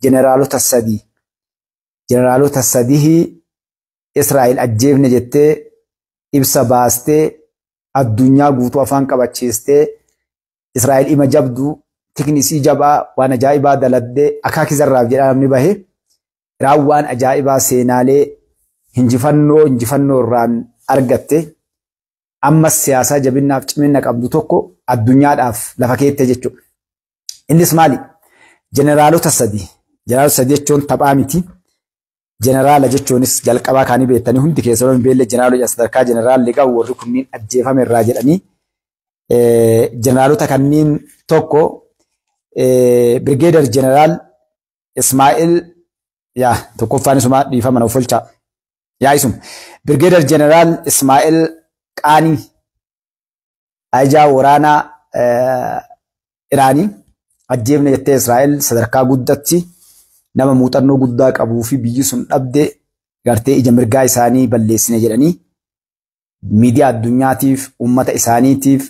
generaalota sadii Israa'el ajjeefne jettee ibsa baastee addunyaa guutuu afaan qabachiistee Israa'el ima jabdu tiknisii jabaa waan ajaa'ibaa daladdee akaaki zarraaf jedhamni bahe raawwaan ajaa'ibaa seenaalee injifannoo irraan argatte ammas siyaasaa jabinnaaf cimina qabdu tokko addunyaadhaaf lafa keette jechuudha. Innis maali? Generaalota sadii jechuun taphaa miti. Generaala jechuunis jalqabaa kaanii beektanii hundi keessaa hin beelle generaalota sadarkaa generaalli qabu warri kunniin ajjeefame irraa jedhanii generaalota kanneen tokko Brigadier General Ismaa'il tokkoffaan isumaa dhiifama nuuf olchaa Brigadier General Ismaa'il Qaanii ajaa waraanaa Iraanii ajjeefne jettee Israa'el sadarkaa guddatti nama muuxannoo guddaa qabuu fi biyyi sun dhabde gartee ija mirgaa isaanii balleessine jedhanii miidiyaa addunyaatiif ummata isaaniitiif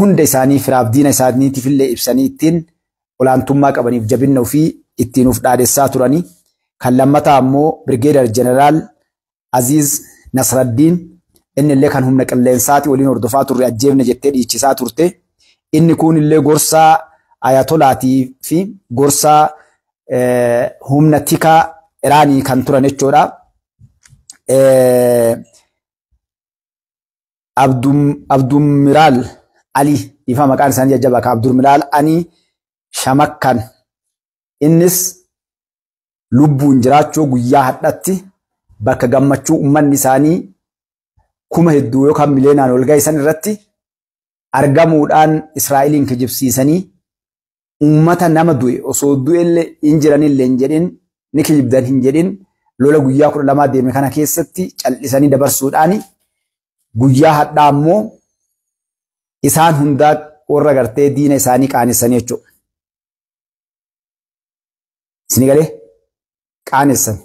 hunda isaanii firaaf diina isaaniitiif illee ibsanii ittiin olaantummaa qabaniif jabinna ofii ittiin uf dhaadessaa turanii kan lammataa ammoo Brigadier General Aziz Nasraddiin inni illee kan humna qilleensaati waliin hordofaa turre ajjeefne jettee dhiichisaa turte inni kun illee gorsaa ayatolaatii fi gorsaa humna tikaa Iraanii kan turan jechuudha. Abdumiraal Ali ifa maqaan isaanii jajjabaa kan Abdumiraal Ali Shamakkan innis lubbuun jiraachuu guyyaa hadhatti bakka gammachuu ummanni isaanii kuma hedduu yookaan miliyeenaan ol ga'isan irratti argamuudhaan Israa'eliin kijibsiisanii ummata nama du'e osoo du'ellee hin jiranillee hin jedhin ni kijibdan hin jedhin lola guyyaa 12 deeme kana keessatti callisanii dabarsuudhaan guyyaa hadhaa ammoo isaan hundaa warra gartee diina isaanii qaanessanii jechuudha. Isin galee qaanessan.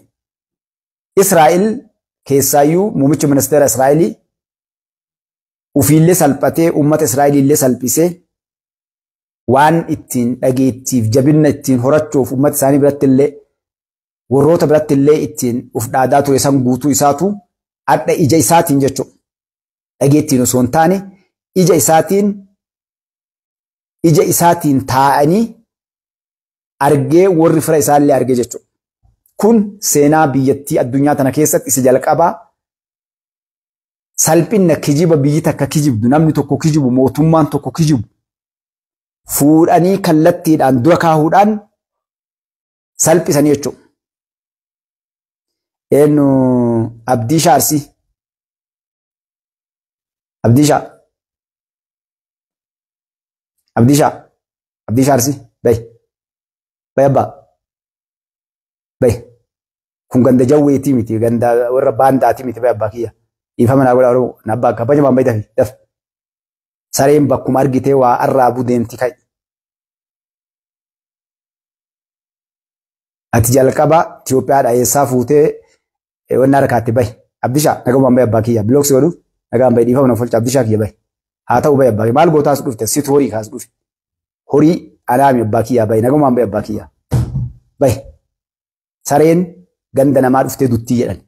Israa'el keessaayyuu muummichi ministeera Israa'elii ufiillee salphatee ummata Israa'elillee salphisee waan ittiin dhageettiif jabinna ittiin horachuuf ummata isaanii biratti illee warroota biratti illee ittiin uf dhaadaa ture san guutuu isaatu adda ija isaatiin jechuudha. Dhageettiin osoo hin taane ija isaatiin taa'anii argee warri fira isaallee argee jechuudha. Kun seenaa biyyattii addunyaa tana keessatti isa jalqabaa salphinna kijiba biyyi takka kijibdu namni tokko kijibu mootummaan tokko kijibu fuudhanii kallattiidhaan dura kaahuudhaan salphisanii jechuudha. Eenyu Abdiishaa Arsii. Abdiishaa Arsii. Bay abbaa. Bay. Kun ganda jawweetii miti ganda warra baandaatii miti bay abbaa kiyya. Ifama naa godha Oromoo na abbaa kabaja maan bay daf. Sareen bakkuma argitee waa arraabuu deemti kai. Ati jalqaba Itoophiyaadhaa eessaa fuutee wanna harkaatti bay. Abdiishaa nagamaan bay abbaa kiyya. Bilooksi godhuuf nagaan bay dhiifama na folcha Abdiishaa kiyya bay. Haa ta'u bay abbaa kiyya. Maal gootaas dhufte situ horii kaas dhufe. Horii anaami abbaa kiyya bay nagamaan bay abbaa kiyya. Bay. Sareen ganda namaa dhuftee duttii jedhan.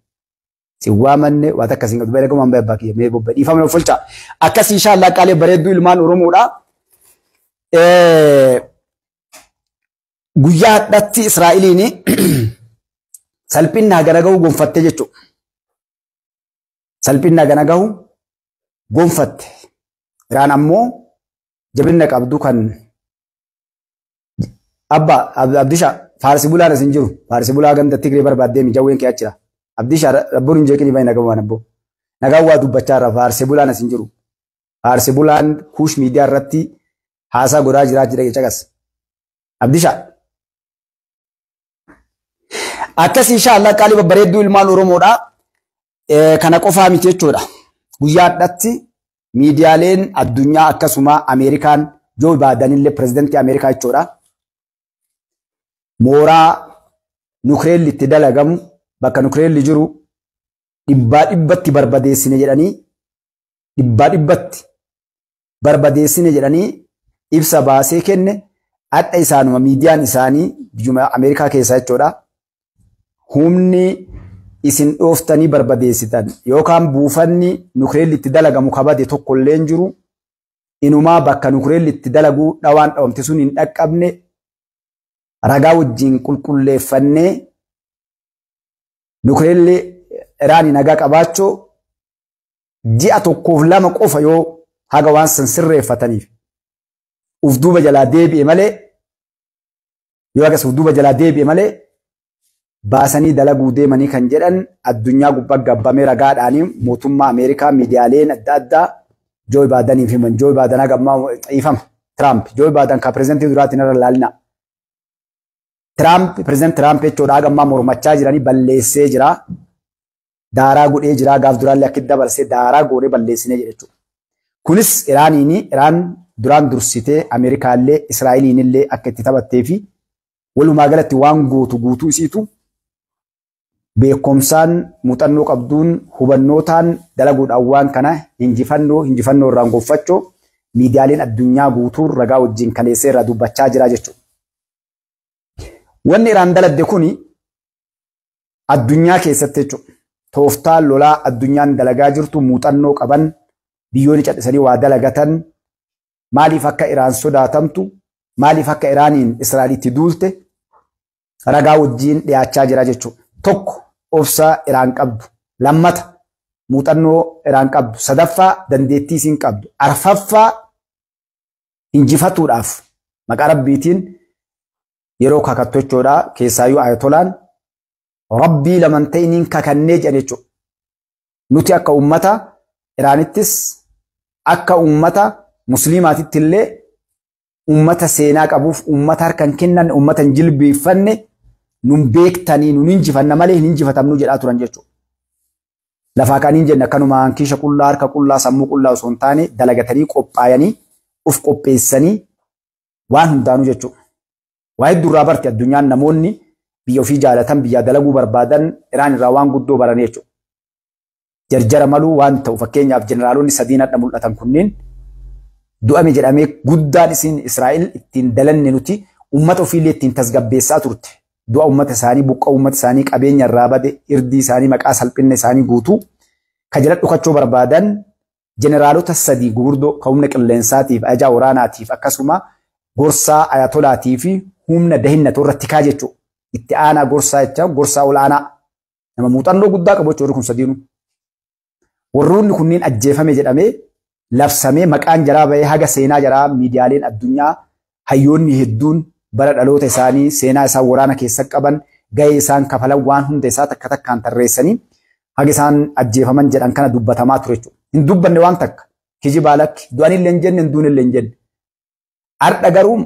Si waamanne waa takka siin qabdu bay nagamaan bay abbaa kiyya. Mee bobba dhiifama na folcha. Akkas inshallah qaalee bareedduu ilmaan Oromoodha. Guyyaa hadhatti Israa'eliin salphinna gana gahu gonfatte jechuudha. Salphinna gana gahu gonfatte. Iraan ammoo jabinna qabdu kan Abdiishaa Faarsi bulaan asin jiru. Faarsi bulaa ganda Tigree barbaaddee mijawween kee achira. Abdiishaa rabbuun hin jeeqini bayi nagamaan abboo. Nagaan waa dubbachaa irra Faarsi bulaan asin jiru. Faarsi bulaan kuush miidiyaa irratti haasaa godhaa jiraa jira caqas. Abdiishaa. Akkas inshallah qaalii babbareedduu ilmaan Oromoodha. Kana qofaa miti jechuudha. Guyyaa hadhatti miidiyaaleen addunyaa akkasuma Ameerikaan Joo Baaden illee pirezidantii Ameerikaa jechuudha. Mooraa nukleerli itti dalagamu bakka nukleerli jiru dhibbatti barbadeessine jedhanii ibsa baasee kenne adda isaanuma miidiyaan isaanii biyyuma Ameerikaa keessaa jechuudha. Humni isin dhooftanii barbadeessitan yookaan buufanni nukileelli itti dalagamu kabade tokko illee hin jiru. Inumaa bakka nukileelli itti dalaguu dhawaan dhawamte sun hin dhaqqabne ragaa wajjin qulqulleeffannee nukileelli Iraanii nagaa qabaachoo ji'a tokkoof lama qofa yoo haga waan san sirreeffataniif uf duuba jalaa deebi'e malee yoo agas uf duuba jalaa deebi'e malee baasanii dalaguu deemanii kan jedhan addunyaa gubbaa gabbamee ragaadhaanii mootummaa Ameerikaa miidiyaaleen adda addaa Joe Bideniif himan. Joe Biden hagammaa ifama Trump. Joe Biden ka pirezidantii duraatiin irra ilaalina. Pirezidantii Trump jechuudha hagammaa mormachaa jiranii balleessee jira. Daaraa godhee jira gaaf duraallee akka dabarsee daaraa goonee balleessinee jedha jechuudha. Kunis Iraan duraan dursitee Ameerikaallee Israa'eliinillee akka itti taphattee fi walumaa galatti waan gootu guutuu isiitu beekumsaan muuxannoo qabduun hubannootaan dalaguudhaan waan kana injifannoo irraan gonfachoo miidiyaaleen addunyaa guutuu ragaa wajjin kaleessee irraa dubbachaa jira jechuudha. Wanni Iraan daladde kuni addunyaa keessatti jechuudha. Tooftaan lolaa addunyaan dalagaa jirtu muuxannoo qaban biyyoonni cadhisanii waa dalagatan maaliif akka Iraan sodaatamtu maaliif akka Iraaniin Israa'elitti duulte ragaa wajjin dhiyaachaa jira jechuudha. Tokko obsa Iraan qabdu, lammata muuxannoo Iraan qabdu, sadaffaa dandeettii isiin qabdu, arfaffaa injifatuudhaaf maqaa rabbiitiin yeroo kakattu jechuudha. Keessaayyuu ayatolaan rabbii laman ta'iniin kakannee jedhan jechuudha. Nuti akka ummata Iraanittis akka ummata musliimaatitti illee ummata seenaa qabuuf ummata harkan kennan ummata hin jilbeeffanne nun beektanii nun injifanna malee hin injifatamnu jedhaa turan jechuudha. Lafaa kaaniin jenna akkanuma hankiisha qullaa harka qullaa sammuu qullaa osoo hin taane dalagatanii qophaayanii uf qopheessanii waan hundaanuu jechuudha. Waa hedduurraa barti addunyaan namoonni biyya ofii jaalatan biyya dalaguu barbaadan Iraan irraa waan guddoo baran jechuudha. Jarjara maluu waan ta'u fakkeenyaaf jeneraalonni sadiin hadha mul'atan kunneen du'ame jedhamee guddaan isin Israa'el ittiin dalanne nuti ummata ofiillee ittiin tasgabbeessaa turte. Du'a ummata isaanii buqqaa ummata isaanii qabeenya irraa bade irdii isaanii maqaa salphina isaanii guutuu ka jala dhukachuu barbaadan jeneraalota sadii gurguddoo ka humna qilleensaatiif ajaa waraanaatiif akkasuma gorsaa ayatolaatii fi humna dahinnatu irratti kaa jechuudha. Itti aanaa gorsaa jecha gorsaa olaanaa nama muuxannoo guddaa qabu jechuudha kun sadiinu. Warroonni kunneen ajjeefame jedhamee labsamee maqaan jaraa bahee haga seenaa jaraa miidiyaaleen addunyaa hayyoonni hedduun bara dhaloota isaanii seenaa isaan waraana keessa qaban gahee isaan kafalan waan hunda isaa takka takkaan tarreessanii haga isaan ajjeefaman jedhan kana dubbatamaa ture jechuudha. Hin dubbanne waan takka kijibaa lakki du'anillee hin jenne hin duunillee hin jenne. Har'a garuu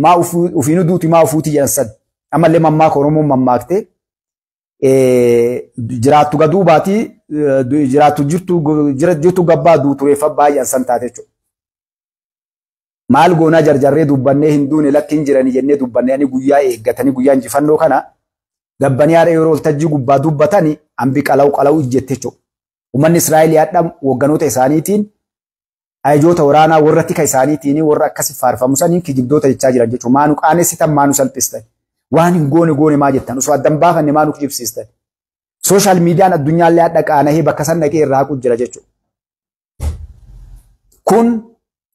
maa ufiinu duuti maa ufuuti jedhan sad ammallee mammaaka Oromoon mammaaktee jiraattu gaduu baatii jiraattu jirtu gabbaa duutu reeffa baay'een san taate jechuudha. Maal goonaa jarjarree dubbannee hin duune lakki hin jiranii jennee dubbannee ani guyyaa eeggatanii guyyaa injifannoo kana gabbanii haadha yeroo waltajjii gubbaa dubbatanii hambi qalawu ijjette jechuudha. Uummanni Israa'el yaadha hoogganoota isaaniitiin ajajoota waraanaa warra tika isaaniitiin warra akkasi faarfamu saniin kijibdoota jechaa jiran jechuudha. Maanu qaanessitan maanu salphistan waan hin goone maa jettan osoo addan baafanne maanu kijibsiistan. Sooshaal miidiyaan addunyaallee hadha qaanahee bakka san dhaqee irraa haqu jira jechuudha. Kun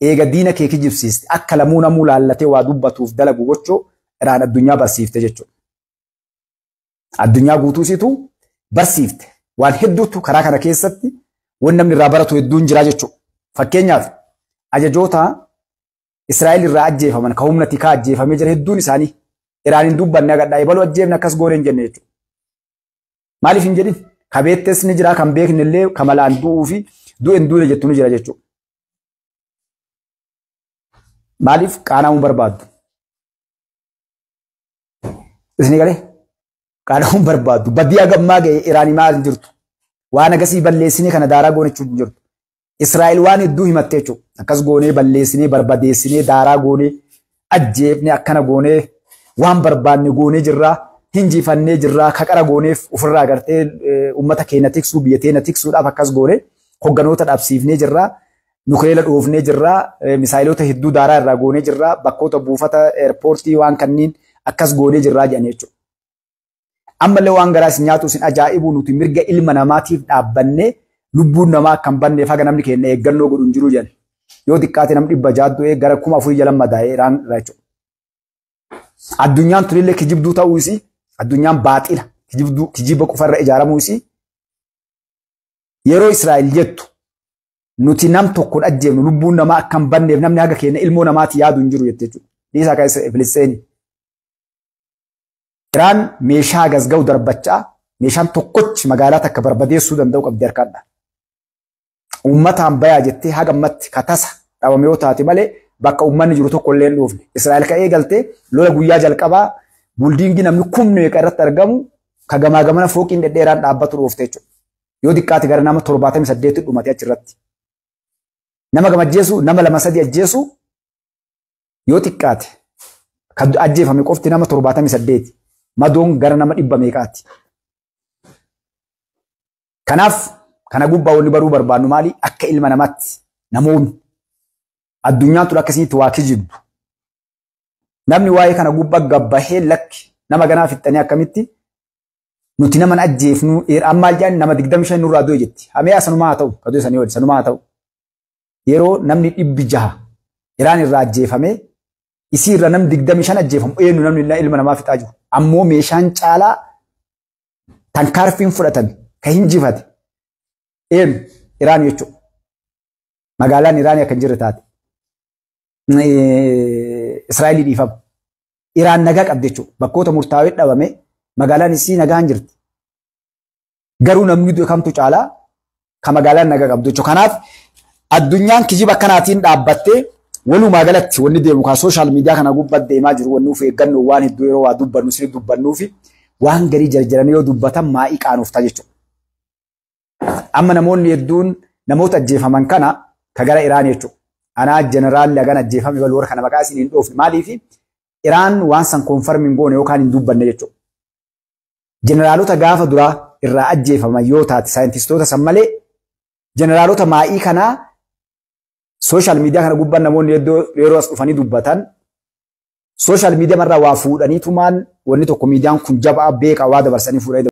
eega diina kee kijibsiiste akka lamuu namuu laallatee waa dubbatuuf dalagu gochoo Iraan addunyaa barsiifte jechuudha. Addunyaa guutuusitu barsiifte waan hedduutu karaa kana keessatti waan namni irraa baratu hedduun jira jechuudha. Fakkeenyaaf ajajoota Israa'el irraa ajjeefaman ka humna tikaa ajjeefamee jira hedduun isaanii Iraan hin dubbanne agadhaa ebaluu ajjeefne akkas goone hin jenne jechuudha. Maaliif hin jedhin ka beektes ni jira kan beekne illee ka malaan du'uu fi du'en duune jettu ni jira jechuudha. Maaliif qaana'uu barbaaddu? Isni galee qaana'uu barbaaddu. Baddii hagammaa ga'e Iraanii maal hin jirtu? Waan agasii balleessinee kana daaraa goonechuu hin jirtu. Israa'el waan hedduu himatte jechuudha. Akkas goonee balleessinee barbadeessinee daaraa goonee ajjeefnee akkana goonee waan barbaanne goonee jirraa hinjifannee jirraa kaqara gooneef ofirraa agartee uummata keenya tiksuu biyya teenya tiksuudhaaf akkas goonee hogganoota dhaabsiifnee jirraa nukileela dhoofnee jirra misaayilota hedduu daaraa irraa goonee jirra bakkoota buufata eerpoortii waan kanniin akkas goonee jirraa jedhanii jechuudha. Ammallee waan garaas nyaatu isin ajaa'ibu nuti mirga ilma namaatiif dhaabbannee lubbuun namaa akka hin banneef haga namni keenya eeggannoo godhu hin jiru jedhan. Yoo xiqqaate namni 100 gara 4,000 jala madaa'ee iraan irraa jechuudha. Addunyaan tunillee kijibduu ta'uu isii addunyaan baaxila kijiba qofarra ijaaramuu isii yeroo Israa'el jettu nuti nam tokko ajjeefnu lubbuun namaa akka hin banneef namni haga keenya ilmoo namaati yaadu hin jiru jette jechuudha. Dhiisaa kaasa Filisxeeni. Iraan meeshaa gasga'u darbachaa meeshaan tokkochi magaalaa takka barbadeessuu danda'u qabdi harkaadha. Uummataan bayaa jettee haga ammatti katasa dhabame yoo taate malee bakka uummanni jiru tokko illee hin dhoofne. Israa'el ka'ee galtee lola guyyaa jalqabaa buldiingii namni kumni meeqa irratti argamu ka gamaa gamana fooqiin dhedheeraan dhaabbatu dhoofte jechuudha. Yoo xiqqaate gara nama 78 dhumate achirratti. Nama gamajjeesu nama 2-3 ajjeesu yoo xiqqaate kan ajjeefame qofti nama 78 madoon gara nama 100 meeqaati. Kanaaf kana gubbaa wanni baruu barbaannu maali akka ilma namaatti namoonni addunyaan tun akkasitti waa kijibdu. Namni waa'ee kana gubbaa gabbahee lakki nama ganaa fixxanii akkamitti nuti nama ajjeefnu ammaal jedhan nama 25 nurraa du'e jetti. Hamee sanumaa haa ta'u kaduu sanii wali sanumaa haa ta'u. Yeroo namni 600 Iraan irraa ajjeefame isii irra namni 25 ajjeefamu eenyu namni ilma namaa fixaa jiru. Ammoo meeshaan caalaa tankaarfiin fudhatame ka hinjifate Iraan jechuudha. Magaalaan Iraan akka hin jirre taate. Israa'elii dhiifama. Iraan nagaa qabdi jechuudha. Bakkoota murtaawee dhabame magaalaan isii nagaa hin jirti. Garuu namni du'e kamtu caalaa ka magaalaan nagaa qabdu jechuudha. Kanaaf addunyaan kijiba akkanaatiin dhaabbattee walumaa galatti wanni deemu kaa sooshaal miidiyaa kana gubbatti deemaa jiru wanni of eeggannoo waan hedduu yeroo waa dubbannu sirrii dubbannuu fi waan garii jarjaranii yoo dubbatan maa'ii qaanofta jechuudha. Amma namoonni hedduun namoota ajjeefaman kana ka gara Iraan jechuudha. Anaa jeneraalli hagan ajjeefame baluu warra kana maqaa isin hin dhoofne maaliif Iraan waan san koonfarmiin goone yookaan hin dubbanne jechuudha. Jeneraalota gaafa duraa irraa ajjeefaman yoo taate saayintistoota san malee jeneraalota maa'ii kanaa sooshaal miidiyaa kana gubbaan namoonni yeroo as dhufanii dubbatan sooshaal miidiyaa marraa waa fuudhanii tumaan wanni tokko miidiyaan kun jabaa beekaa waa dabarsanii fuudhanii